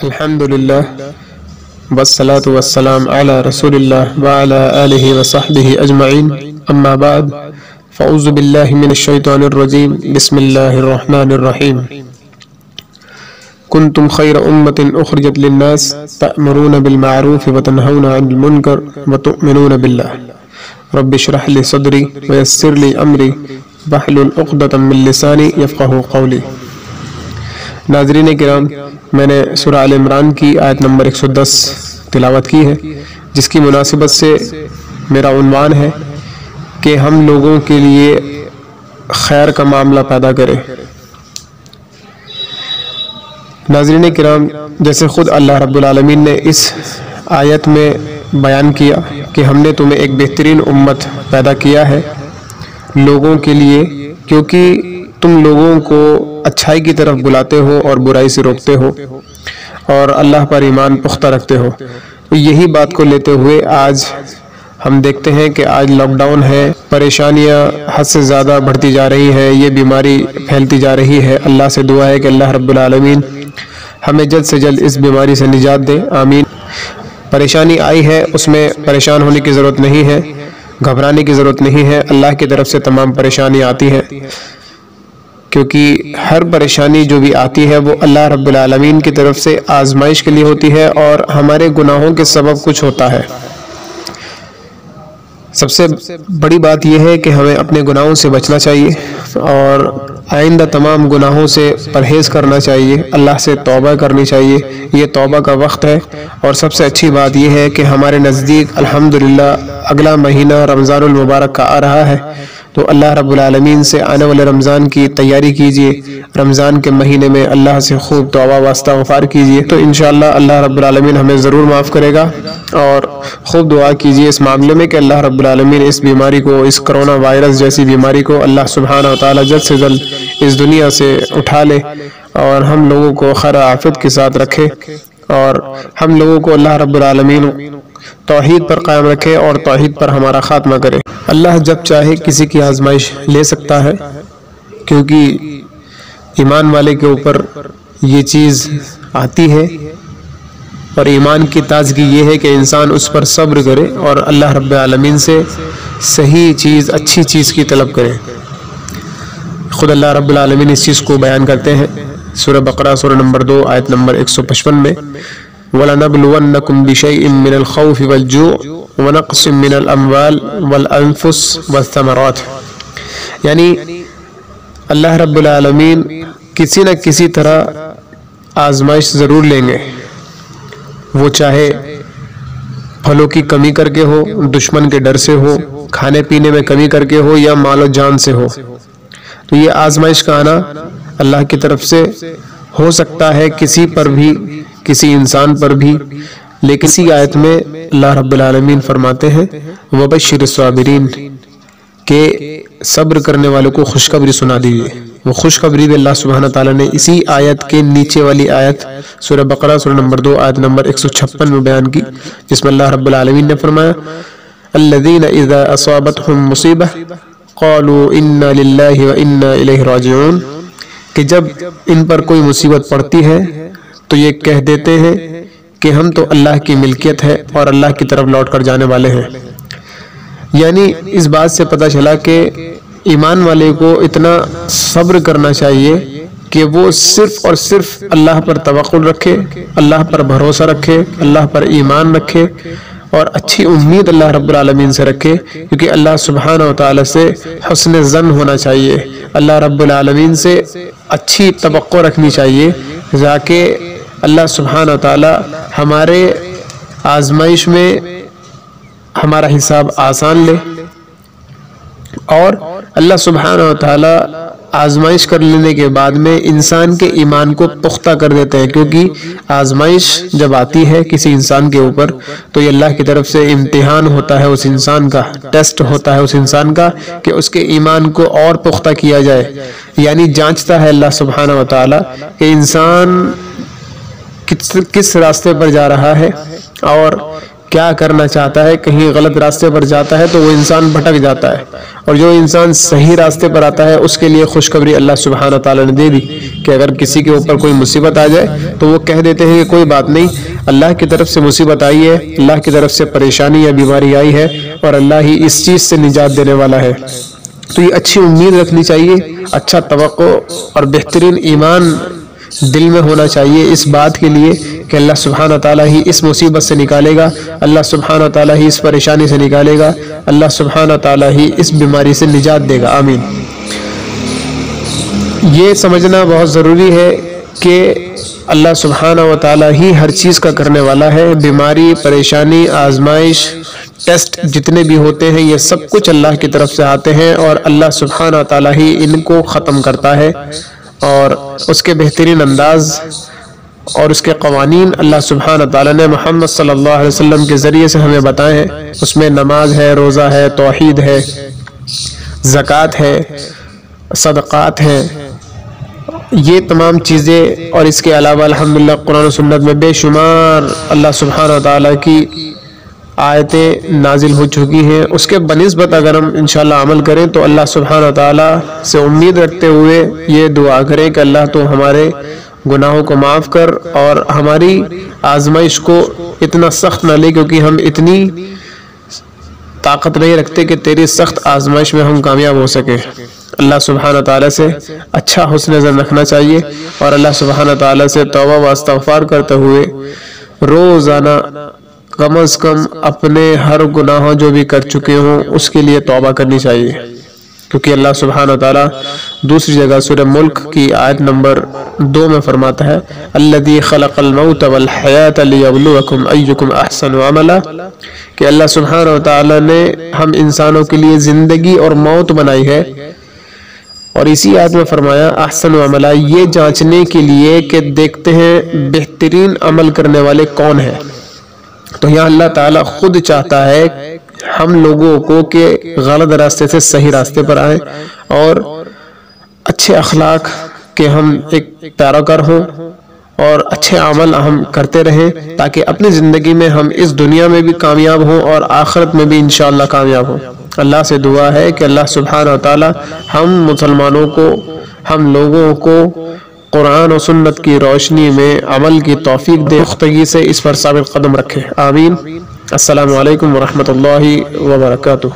الحمدللہ والصلاة والسلام علی رسول اللہ وعلی آلہ وصحبہ اجمعین اما بعد فاعوذ باللہ من الشیطان الرجیم بسم اللہ الرحمن الرحیم کنتم خیر امت اخرجت للناس تأمرون بالمعروف وتنہون عن المنکر وتؤمنون باللہ رب اشرح لی صدری ویسر لی امری واحلل عقدۃ من لسانی یفقہوا قولی۔ ناظرین کرام، میں نے سورہ آل عمران کی آیت نمبر 110 تلاوت کی ہے، جس کی مناسبت سے میرا عنوان ہے کہ ہم لوگوں کے لیے خیر کا معاملہ پیدا کریں۔ ناظرین کرام، جیسے خود اللہ رب العالمین نے اس آیت میں بیان کیا کہ ہم نے تمہیں ایک بہترین امت پیدا کیا ہے لوگوں کے لیے، کیونکہ تم لوگوں کو اچھائی کی طرف بلاتے ہو اور برائی سے روکتے ہو اور اللہ پر ایمان پختہ رکھتے ہو۔ تو یہی بات کو لیتے ہوئے آج ہم دیکھتے ہیں کہ آج لاک ڈاؤن ہے، پریشانیاں حد سے زیادہ بڑھتی جا رہی ہیں، یہ بیماری پھیلتی جا رہی ہے۔ اللہ سے دعا ہے کہ اللہ رب العالمین ہمیں جلد سے جلد اس بیماری سے نجات دے، آمین۔ پریشانی آئی ہے، اس میں پریشان ہونے کی ضرورت نہیں ہے، گھبرانے کی ضرورت نہیں ہے۔ اللہ کی طرف سے تمام پریشانی آتی ہے، کیونکہ ہر پریشانی جو بھی آتی ہے وہ اللہ رب العالمین کی طرف سے آزمائش کے لیے ہوتی ہے اور ہمارے گناہوں کے سبب کچھ ہوتا ہے۔ سب سے بڑی بات یہ ہے کہ ہمیں اپنے گناہوں سے بچنا چاہیے اور آئندہ تمام گناہوں سے پرہیز کرنا چاہیے، اللہ سے توبہ کرنی چاہیے۔ یہ توبہ کا وقت ہے، اور سب سے اچھی بات یہ ہے کہ ہمارے نزدیک الحمدللہ اگلا مہینہ رمضان المبارک کا آ رہا ہے، تو اللہ رب العالمین سے آنے والے رمضان کی تیاری کیجئے۔ رمضان کے مہینے میں اللہ سے خوب توبہ واسطہ غفار کیجئے، تو انشاءاللہ اللہ رب العالمین ہمیں ضرور معاف کرے گا۔ اور خوب دعا کیجئے اس معاملے میں کہ اللہ رب العالمین اس بیماری کو، اس کرونا وائرس جیسی بیماری کو اللہ سبحانہ وتعالی جلد سے جلد اس دنیا سے اٹھا لے اور ہم لوگوں کو خیر عافیت کے ساتھ رکھے، اور ہم لوگوں کو اللہ رب العالمین توحید پر قائم رکھے اور توحید پر ہمارا خاتمہ کرے۔ اللہ جب چاہے کسی کی آزمائش لے سکتا ہے، کیونکہ ایمان والے کے اوپر یہ چیز آتی ہے، اور ایمان کی تازگی یہ ہے کہ انسان اس پر صبر کرے اور اللہ رب العالمین سے صحیح چیز، اچھی چیز کی طلب کرے۔ خود اللہ رب العالمین اس چیز کو بیان کرتے ہیں سورہ بقرہ سورہ نمبر 2 آیت نمبر 155 میں، وَلَنَبْلُوَنَّكُمْ بِشَيْءٍ مِّنَ الْخَوْفِ وَالْجُوعِ وَنَقْصٍ مِّنَ الْأَمْوَالِ وَالْأَنفُسِ وَالثَّمَرَاتِ، یعنی اللہ رب العالمین کسی نہ کسی طرح آزمائش ضرور لیں گے، وہ چاہے پھلوں کی کمی کر کے ہو، دشمن کے ڈر سے ہو، کھانے پینے میں کمی کر کے ہو، یا مال و جان سے ہو۔ تو یہ آزمائش کا آنا اللہ کی طرف سے ہو سکتا ہے کسی پر بھی، کسی انسان پر بھی، لیکن اسی آیت میں اللہ رب العالمین فرماتے ہیں وَبَشِّرِ الصَّابِرِينَ، کہ صبر کرنے والوں کو خوشخبری سنا دیجیے۔ وہ خوشخبری بھی اللہ سبحانہ تعالیٰ نے اسی آیت کے نیچے والی آیت سورہ بقرہ سورہ نمبر 2 آیت نمبر 156 میں بیان کی، جس میں اللہ رب العالمین نے فرمایا الَّذِينَ إِذَا أَصَابَتْهُمْ مُصِيبَةٌ قَالُوا إِنَّا لِلَّهِ وَإِنَّا إِلَيْهِ رَاجِعُونَ، کہ جب ان پر کوئی مصیبت پڑتی ہے تو یہ کہہ دیتے ہیں کہ ہم تو اللہ کی ملکیت ہے اور اللہ کی طرف لوٹ کر جانے والے ہیں۔ یعنی اس بات سے پتہ چلا کہ ایمان والے کو اتنا صبر کرنا چاہیے کہ وہ صرف اور صرف اللہ پر توکل رکھے، اللہ پر بھروسہ رکھے، اللہ پر ایمان رکھے، اور اچھی امید اللہ رب العالمین سے رکھے، کیونکہ اللہ سبحانہ وتعالی سے حسن ظن ہونا چاہیے، اللہ رب العالمین سے اچھی توقع رکھنی چاہیے، تاکہ اللہ سبحانہ وتعالی ہمارے آزمائش میں ہمارا حساب آسان لے، اور اللہ سبحانہ وتعالی آزمائش کر لینے کے بعد میں انسان کے ایمان کو پختہ کر دیتے ہیں، کیونکہ آزمائش جب آتی ہے کسی انسان کے اوپر تو یہ اللہ کی طرف سے امتحان ہوتا ہے اس انسان کا، ٹیسٹ ہوتا ہے اس انسان کا کہ اس کے ایمان کو اور پختہ کیا جائے، یعنی جانچتا ہے اللہ سبحانہ وتعالی کہ انسان کس راستے پر جا رہا ہے اور کیا کرنا چاہتا ہے، کہیں غلط راستے پر جاتا ہے تو وہ انسان بھٹک جاتا ہے، اور جو انسان صحیح راستے پر آتا ہے اس کے لیے خوشخبری اللہ سبحانہ تعالیٰ نے دے دی کہ اگر کسی کے اوپر کوئی مصیبت آ جائے تو وہ کہہ دیتے ہیں کہ کوئی بات نہیں، اللہ کی طرف سے مصیبت آئی ہے، اللہ کی طرف سے پریشانی یا بیماری آئی ہے، اور اللہ ہی اس چیز سے نجات دینے والا ہے۔ تو یہ اچھی امید رکھنی چاہیے، اچھا توقع اور بہترین ایمان دل میں ہونا چاہیے اس بات کے لیے کہ اللہ سبحانہ تعالیٰ ہی اس مصیبت سے نکالے گا، اللہ سبحانہ تعالیٰ ہی اس پریشانی سے نکالے گا، اللہ سبحانہ تعالیٰ ہی اس بیماری سے نجات دے گا، آمین۔ یہ سمجھنا بہت ضروری ہے کہ اللہ سبحانہ و تعالیٰ ہی ہر چیز کا کرنے والا ہے۔ بیماری، پریشانی، آزمائش، ٹیسٹ جتنے بھی ہوتے ہیں یہ سب کچھ اللہ کی طرف سے آتے ہیں، اور اللہ سبحانہ تعالیٰ ہی ان کو ختم کرتا ہے، اور اس کے بہترین انداز اور اس کے قوانین اللہ سبحانہ تعالیٰ نے محمد صلی اللہ علیہ وسلم کے ذریعے سے ہمیں بتائے ہیں۔ اس میں نماز ہے، روزہ ہے، توحید ہے، زکوٰۃ ہے، صدقات ہیں، یہ تمام چیزیں، اور اس کے علاوہ الحمدللہ قرآن و سنت میں بے شمار اللہ سبحانہ تعالیٰ کی آیتیں نازل ہو چکی ہیں۔ اس کے بنسبت اگر ہم انشاءاللہ عمل کریں تو اللہ سبحانہ تعالیٰ سے امید رکھتے ہوئے یہ دعا کریں کہ اللہ تو ہمارے گناہوں کو معاف کر اور ہماری آزمائش کو اتنا سخت نہ لے، کیونکہ ہم اتنی طاقت نہیں رکھتے کہ تیری سخت آزمائش میں ہم کامیاب ہو سکیں۔ اللہ سبحانہ تعالیٰ سے اچھا حسن ظن رکھنا چاہیے، اور اللہ سبحانہ تعالیٰ سے توبہ و استغفار کرتے ہوئے روزانہ کم از کم اپنے ہر گناہوں جو بھی کر چکے ہوں اس کے لیے توبہ کرنی چاہیے، کیونکہ اللہ سبحانہ تعالیٰ دوسری جگہ سورہ ملک کی آیت نمبر 2 میں فرماتا ہے الذی خلق الموت والحیات لیبلوکم ایکم احسن عملا، کہ اللہ سبحانہ تعالیٰ نے ہم انسانوں کے لیے زندگی اور موت بنائی ہے، اور اسی آیت میں فرمایا احسن عملا، یہ جانچنے کے لیے کہ دیکھتے ہیں بہترین عمل کرنے والے کون ہیں۔ تو یہاں اللہ تعالیٰ خود چاہتا ہے ہم لوگوں کو کہ غلط راستے سے صحیح راستے پر آئیں، اور اچھے اخلاق کے ہم ایک پیروکار ہوں، اور اچھے عمل ہم کرتے رہیں تاکہ اپنی زندگی میں ہم اس دنیا میں بھی کامیاب ہوں اور آخرت میں بھی انشاءاللہ کامیاب ہوں۔ اللہ سے دعا ہے کہ اللہ سبحانہ وتعالی ہم مسلمانوں کو، ہم لوگوں کو قرآن و سنت کی روشنی میں عمل کی توفیق دے، پختگی سے اس پر ثابت قدم رکھے، آمین۔ السلام علیکم ورحمۃ اللہ وبرکاتہ۔